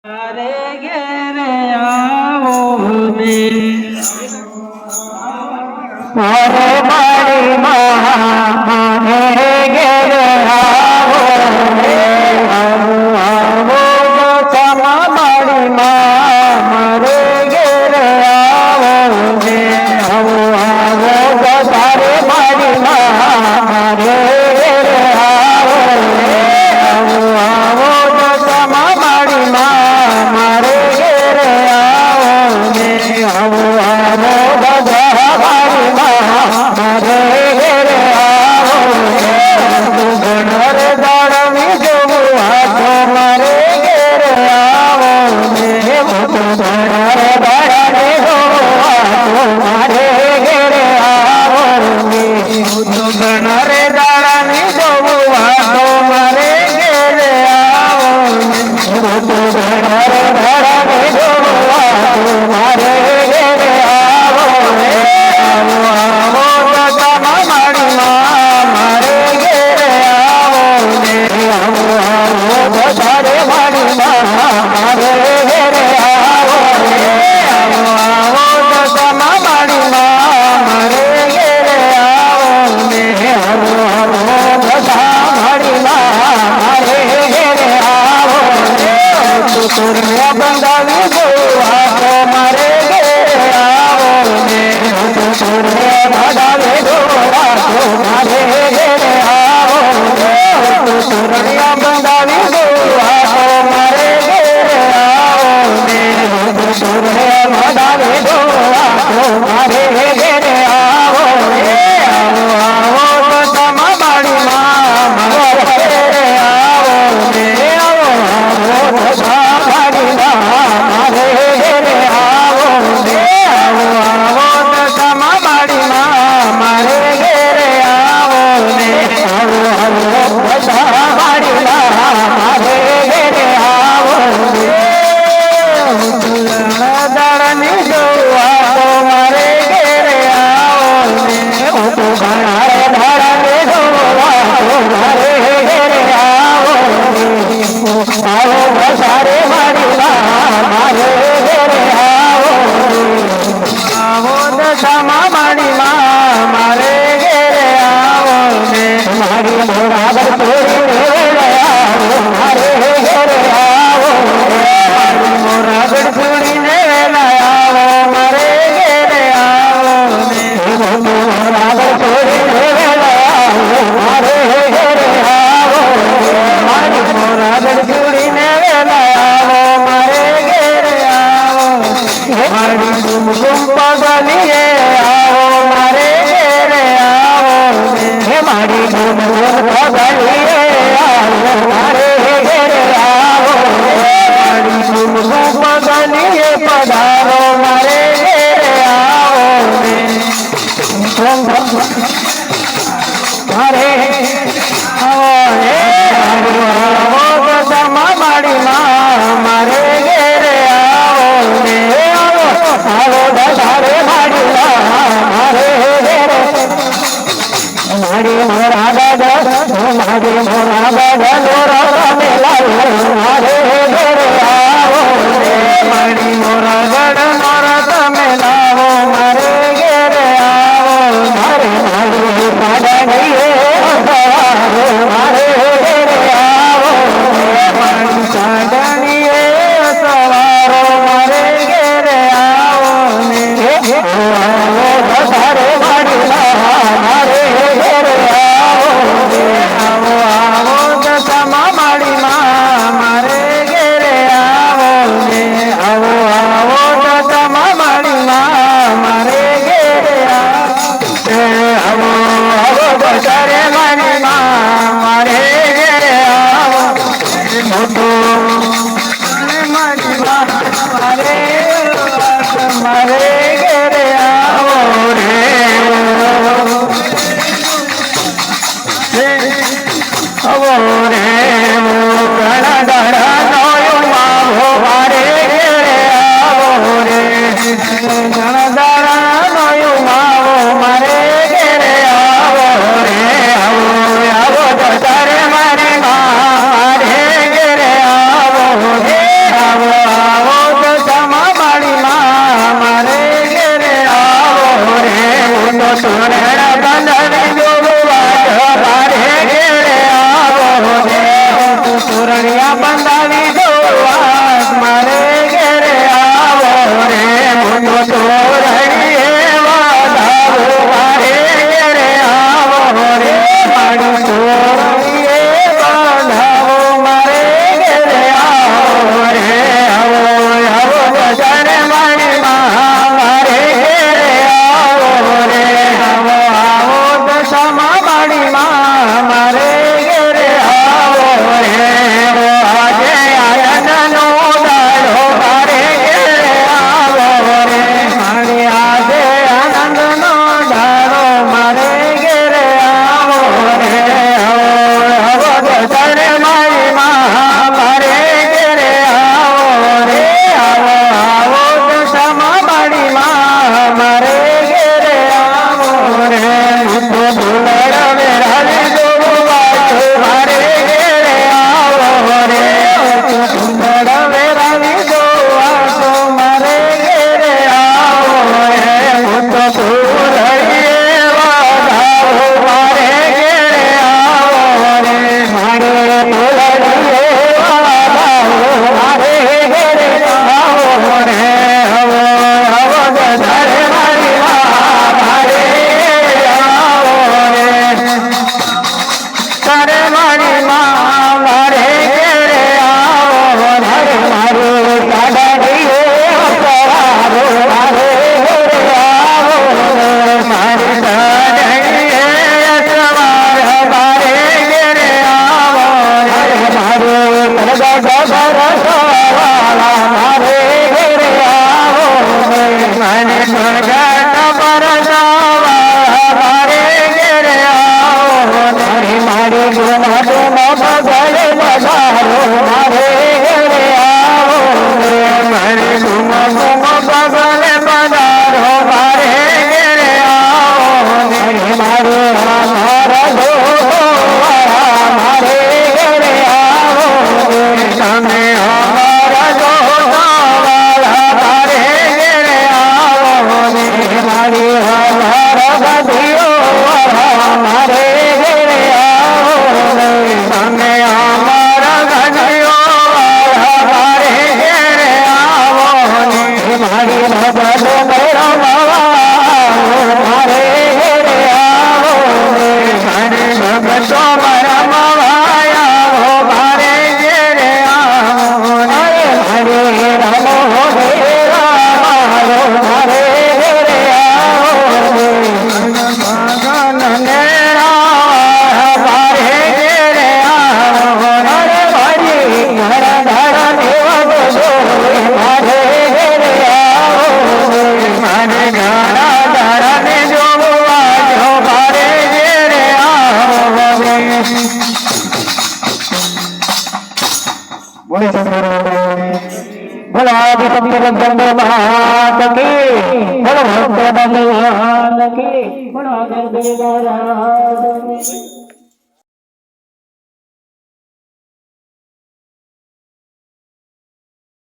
તારે ઘેરે આવો ને મારે મારી મારે ઘેરે આવો ને આવો સમા મારી મારે ઘેરે આવો ને આવો તારે મારી મારે ઘેરે આવો ને આવો સમા મારી મારે ઘેરે આવો ને આવો બધા મારી મારે ઘેરે આવો ને ઘણર દાડમી જોવું હાથો મારે ઘેરે આવો ને ઘણર દાડમી જોવું હાથો મારે ઘેરે આવો ને ઘણર દાડમી જોવું હાથો મારે ઘેરે આવો ને મારે ઘેરે આવો ને આવો મારી મારે ઘેરે આવો ને આવો વધારે મારી મારે ઘેરે આવો ને આવો મારી મારે ઘેરે આવો ને બધા મારી મારે ઘેરે આવો ને સુરને બંધાવી દો આવો મારે ઘેરે આવો ને સુરને બંધાવી દો આવો મારે ઘેરે આવો ને સુરને બંધાવી દો આવો મારે ઘેરે આવો ને સુરને બંધાવી દો આવો મારે ઘેરે આવો ને આવો સમા મારી મારે ઘેરે આવો ને આવો મારી મારે ઘેરે આવો ને આવો સમા મારી बोलो आदि शक्ति रंग महात की बोलो भक्त भगवान की बोलो